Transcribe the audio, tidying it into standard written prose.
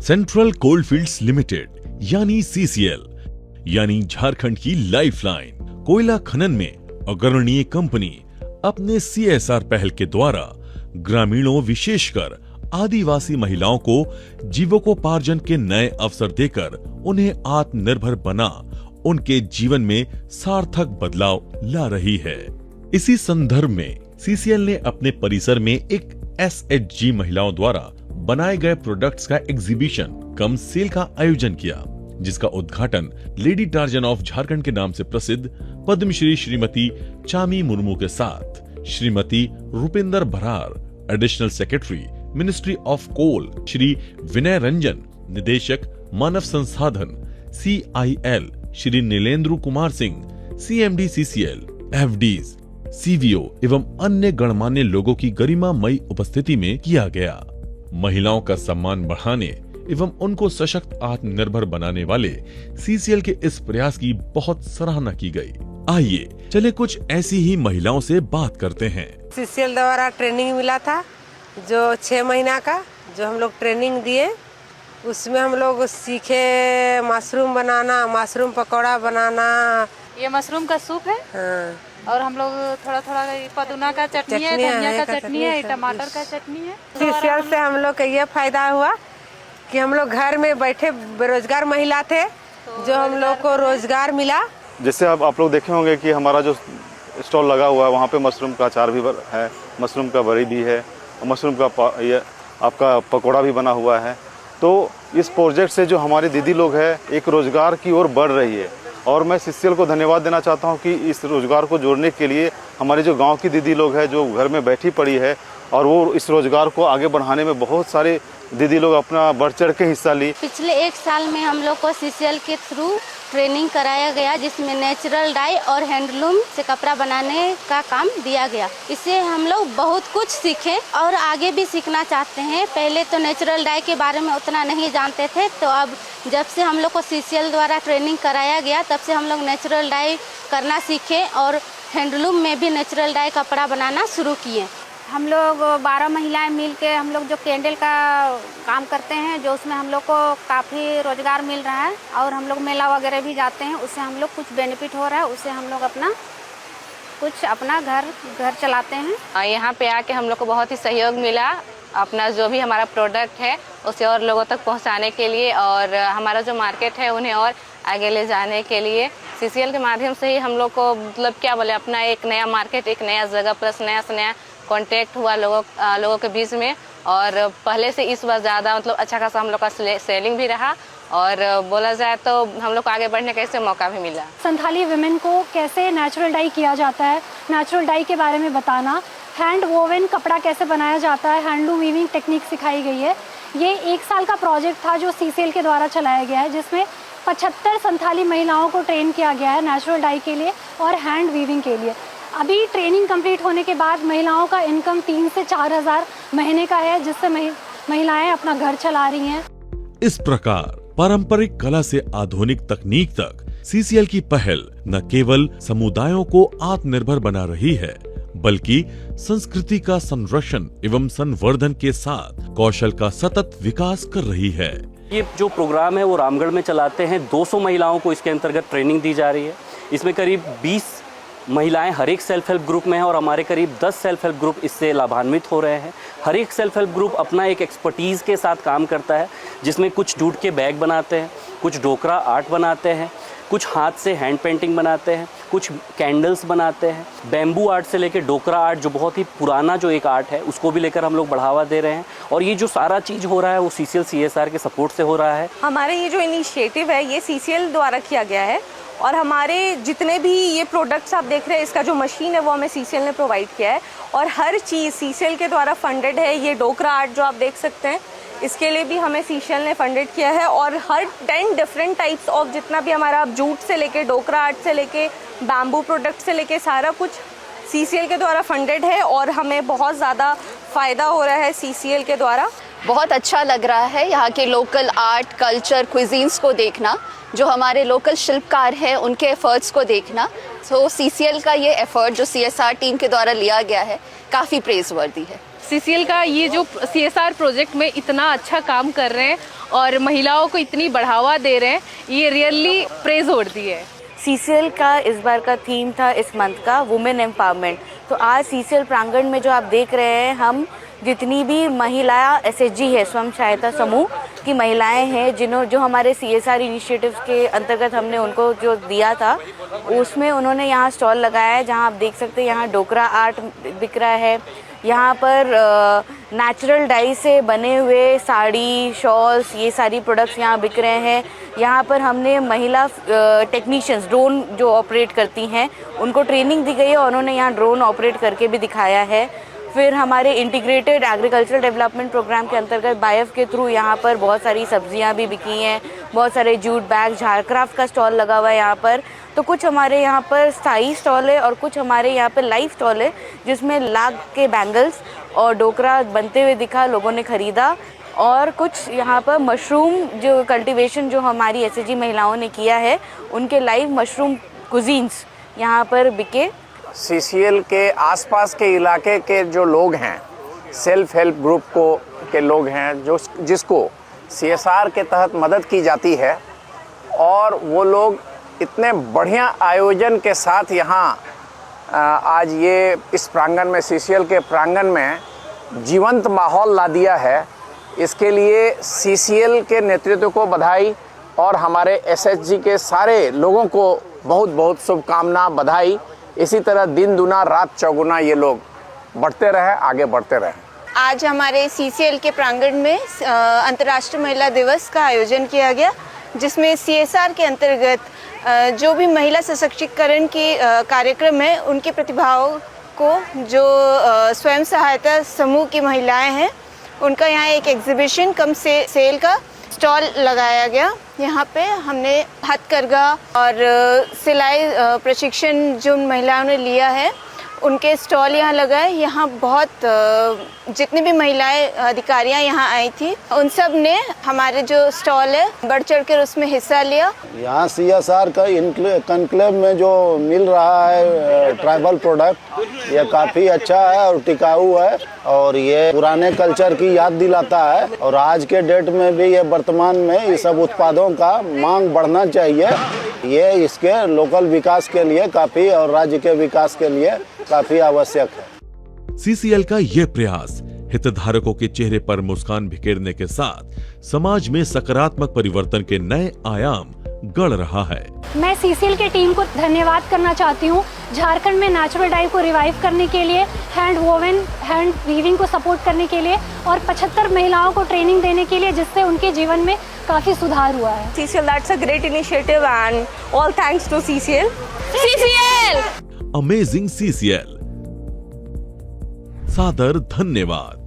Central coalfields limited यानी CCL, यानी झारखंड की लाइफलाइन, कोयला खनन में अग्रणीय कंपनी अपने सीएसआर पहल के द्वारा ग्रामीणों विशेषकर आदिवासी महिलाओं को जीविकोपार्जन के नए अवसर देकर उन्हें आत्मनिर्भर बना उनके जीवन में सार्थक बदलाव ला रही है। इसी संदर्भ में सीसीएल ने अपने परिसर में एक एसएचजी महिलाओं द्वारा बनाए गए प्रोडक्ट्स का एग्जीबिशन कम सेल का आयोजन किया, जिसका उद्घाटन लेडी टार्जन ऑफ झारखंड के नाम से प्रसिद्ध पद्मश्री श्रीमती चामी मुर्मू के साथ Shrimati Rupinder Brar, additional secretary ministry of coal Shri Vinay Ranjan, निदेशक मानव संसाधन CIL Shri Nilendra Kumar Singh, CMD CCL, FDs, CVO एवं अन्य गणमान्य लोगों की गरिमामयी उपस्थिति में किया गया। महिलाओं का सम्मान बढ़ाने एवं उनको सशक्त आत्मनिर्भर बनाने वाले CCL के इस प्रयास की बहुत सराहना की गई। आइए चले कुछ ऐसी ही महिलाओं से बात करते हैं। CCL द्वारा ट्रेनिंग मिला था जो 6 महीना का, जो हम लोग ट्रेनिंग दिए, उसमें हम लोग सीखे मशरूम बनाना, मशरूम पकौड़ा बनाना। ये मशरूम का सूप है। हाँ। और हम लोग थोड़ा थोड़ा पुदीना का चटनी है, धनिया का चटनी है, टमाटर का चटनी है। सीसीएल से हम लोग का ये फायदा हुआ कि हम लोग घर में बैठे बेरोजगार महिला थे, जो हम लोग को रोजगार मिला। जैसे अब आप लोग देखे होंगे कि हमारा जो स्टॉल लगा हुआ है वहाँ पे मशरूम का अचार भी है, मशरूम का बड़ी भी है, मशरूम का ये आपका पकौड़ा भी बना हुआ है। तो इस प्रोजेक्ट से जो हमारी दीदी लोग हैं एक रोजगार की ओर बढ़ रही है, और मैं सीसीएल को धन्यवाद देना चाहता हूं कि इस रोजगार को जोड़ने के लिए हमारे जो गांव की दीदी लोग हैं जो घर में बैठी पड़ी है, और वो इस रोजगार को आगे बढ़ाने में बहुत सारे दीदी लोग अपना बढ़ चढ़ के हिस्सा ली। पिछले 1 साल में हम लोग को सीसीएल के थ्रू ट्रेनिंग कराया गया, जिसमें नेचुरल डाई और हैंडलूम से कपड़ा बनाने का काम दिया गया। इससे हम लोग बहुत कुछ सीखे और आगे भी सीखना चाहते हैं। पहले तो नेचुरल डाई के बारे में उतना नहीं जानते थे, तो अब जब से हम लोग को सीसीएल द्वारा ट्रेनिंग कराया गया तब से हम लोग नेचुरल डाई करना सीखे और हैंडलूम में भी नेचुरल डाई कपड़ा बनाना शुरू किए। हम लोग 12 महिलाएं मिल के हम लोग जो कैंडल का काम करते हैं, जो उसमें हम लोग को काफ़ी रोजगार मिल रहा है, और हम लोग मेला वगैरह भी जाते हैं, उससे हम लोग कुछ बेनिफिट हो रहा है, उससे हम लोग अपना घर चलाते हैं। यहाँ पे आके हम लोग को बहुत ही सहयोग मिला, अपना जो भी हमारा प्रोडक्ट है उसे और लोगों तक पहुँचाने के लिए, और हमारा जो मार्केट है उन्हें और आगे ले जाने के लिए सीसीएल के माध्यम से ही हम लोग को मतलब क्या बोले अपना एक नया मार्केट, एक नया जगह प्लस नया से नया कांटेक्ट हुआ लोगों के बीच में, और पहले से इस बार ज़्यादा मतलब अच्छा खासा हम लोग का सेलिंग भी रहा, और बोला जाए तो हम लोग को आगे बढ़ने का इससे मौका भी मिला। संथाली वुमेन को कैसे नेचुरल डाई किया जाता है, नेचुरल डाई के बारे में बताना, हैंड वोवन कपड़ा कैसे बनाया जाता है, हैंडलूम वीविंग टेक्निक सिखाई गई है। ये 1 साल का प्रोजेक्ट था जो सीसीएल के द्वारा चलाया गया है, जिसमें 75 संथाली महिलाओं को ट्रेन किया गया है नेचुरल डाई के लिए और हैंड वीविंग के लिए। अभी ट्रेनिंग कंप्लीट होने के बाद महिलाओं का इनकम 3 से 4 हज़ार महीने का है, जिससे महिलाएं अपना घर चला रही हैं। इस प्रकार पारंपरिक कला से आधुनिक तकनीक तक सीसीएल की पहल न केवल समुदायों को आत्मनिर्भर बना रही है, बल्कि संस्कृति का संरक्षण एवं संवर्धन के साथ कौशल का सतत विकास कर रही है। ये जो प्रोग्राम है वो रामगढ़ में चलाते हैं। 200 महिलाओं को इसके अंतर्गत ट्रेनिंग दी जा रही है। इसमें करीब 20 महिलाएं हर एक सेल्फ हेल्प ग्रुप में हैं, और हमारे करीब 10 सेल्फ हेल्प ग्रुप इससे लाभान्वित हो रहे हैं। हर एक सेल्फ हेल्प ग्रुप अपना एक एक्सपर्टीज़ के साथ काम करता है, जिसमें कुछ जूट के बैग बनाते हैं, कुछ डोकरा आर्ट बनाते हैं, कुछ हाथ से हैंड पेंटिंग बनाते हैं, कुछ कैंडल्स बनाते हैं, बैम्बू आर्ट से लेकर डोकरा आर्ट जो बहुत ही पुराना जो एक आर्ट है उसको भी लेकर हम लोग बढ़ावा दे रहे हैं। और ये जो सारा चीज़ हो रहा है वो सीसीएल CSR के सपोर्ट से हो रहा है। हमारे ये जो इनिशिएटिव है ये सीसीएल द्वारा किया गया है, और हमारे जितने भी ये प्रोडक्ट्स आप देख रहे हैं, इसका जो मशीन है वो हमें सीसीएल ने प्रोवाइड किया है, और हर चीज़ सीसीएल के द्वारा फंडेड है। ये डोकरा आर्ट जो आप देख सकते हैं इसके लिए भी हमें सीसीएल ने फंडेड किया है, और हर 10 डिफरेंट टाइप्स ऑफ जितना भी हमारा जूट से लेके डोकरा आर्ट से लेके बैम्बू प्रोडक्ट से लेके सारा कुछ सीसीएल के द्वारा फंडेड है, और हमें बहुत ज़्यादा फ़ायदा हो रहा है सीसीएल के द्वारा। बहुत अच्छा लग रहा है यहाँ के लोकल आर्ट, कल्चर, क्विजीन्स को देखना। जो हमारे लोकल शिल्पकार हैं उनके एफर्ट्स को देखना। तो सीसीएल का ये एफर्ट जो सीएसआर टीम के द्वारा लिया गया है काफ़ी प्रेज़वर्दी है। सीसीएल का ये जो सीएसआर प्रोजेक्ट में इतना अच्छा काम कर रहे हैं और महिलाओं को इतनी बढ़ावा दे रहे हैं, ये रियली प्रेज़वर्दी है। सीसीएल का इस बार का थीम था इस मंथ का वुमेन एम्पावरमेंट। तो आज सीसीएल प्रांगण में जो आप देख रहे हैं, हम जितनी भी महिला एसएचजी है, स्वयं सहायता समूह की महिलाएं हैं, जो हमारे सीएसआर इनिशिएटिव्स के अंतर्गत हमने उनको जो दिया था, उसमें उन्होंने यहाँ स्टॉल लगाया है, जहाँ आप देख सकते हैं यहाँ डोकरा आर्ट बिक रहा है। यहाँ पर नेचुरल डाई से बने हुए साड़ी, शॉल्स, ये सारी प्रोडक्ट्स यहाँ बिक रहे हैं। यहाँ पर हमने महिला टेक्नीशियंस, ड्रोन जो ऑपरेट करती हैं, उनको ट्रेनिंग दी गई है और उन्होंने यहाँ ड्रोन ऑपरेट करके भी दिखाया है। फिर हमारे इंटीग्रेटेड एग्रीकल्चरल डेवलपमेंट प्रोग्राम के अंतर्गत बायफ के थ्रू यहाँ पर बहुत सारी सब्जियाँ भी बिकी हैं, बहुत सारे जूट बैग, झारक्राफ्ट का स्टॉल लगा हुआ है यहाँ पर। तो कुछ हमारे यहाँ पर स्थायी स्टॉल है और कुछ हमारे यहाँ पर लाइव स्टॉल है, जिसमें लाख के बैंगल्स और डोकरा बनते हुए दिखा, लोगों ने ख़रीदा। और कुछ यहाँ पर मशरूम जो कल्टीवेशन जो हमारी एसएचजी महिलाओं ने किया है, उनके लाइव मशरूम कुजीन्स यहाँ पर बिके। सीसीएल के आसपास के इलाके के जो लोग हैं, सेल्फ हेल्प ग्रुप के लोग हैं, जिसको सीएसआर के तहत मदद की जाती है, और वो लोग इतने बढ़िया आयोजन के साथ यहाँ आज ये इस प्रांगण में, सीसीएल के प्रांगण में जीवंत माहौल ला दिया है। इसके लिए सीसीएल के नेतृत्व को बधाई और हमारे एसएचजी के सारे लोगों को बहुत बहुत शुभकामना, बधाई। इसी तरह दिन दुना रात चौगुना ये लोग बढ़ते रहें, आगे बढ़ते रहें। आज हमारे सीसीएल के प्रांगण में अंतर्राष्ट्रीय महिला दिवस का आयोजन किया गया, जिसमें सीएसआर के अंतर्गत जो भी महिला सशक्तिकरण के कार्यक्रम है, उनकी प्रतिभाओं को, जो स्वयं सहायता समूह की महिलाएं हैं, उनका यहाँ एक एग्जीबिशन कम से सेल का स्टॉल लगाया गया। यहाँ पे हमने हथकरघा और सिलाई प्रशिक्षण जो महिलाओं ने लिया है, उनके स्टॉल यहाँ लगाए। यहाँ बहुत जितनी भी महिलाएं अधिकारियाँ यहाँ आई थी, उन सब ने हमारे जो स्टॉल है बढ़ चढ़ कर उसमें हिस्सा लिया। यहाँ सीएसआर का कॉन्क्लेव में जो मिल रहा है ट्राइबल प्रोडक्ट, ये काफ़ी अच्छा है और टिकाऊ है, और ये पुराने कल्चर की याद दिलाता है। और आज के डेट में भी ये वर्तमान में ये सब उत्पादों का मांग बढ़ना चाहिए। ये इसके लोकल विकास के लिए काफ़ी, और राज्य के विकास के लिए काफ़ी आवश्यक है। सीसीएल का यह प्रयास हितधारकों के चेहरे पर मुस्कान बिखेरने के साथ समाज में सकारात्मक परिवर्तन के नए आयाम गढ़ रहा है। मैं सीसीएल के टीम को धन्यवाद करना चाहती हूँ। झारखंड में नेचुरल डाई को रिवाइव करने के लिए, हैंड वीविंग को सपोर्ट करने के लिए और 75 महिलाओं को ट्रेनिंग देने के लिए, जिससे उनके जीवन में काफी सुधार हुआ है। CCL, that's a great initiative and all thanks to CCL. Amazing CCL, सादर धन्यवाद।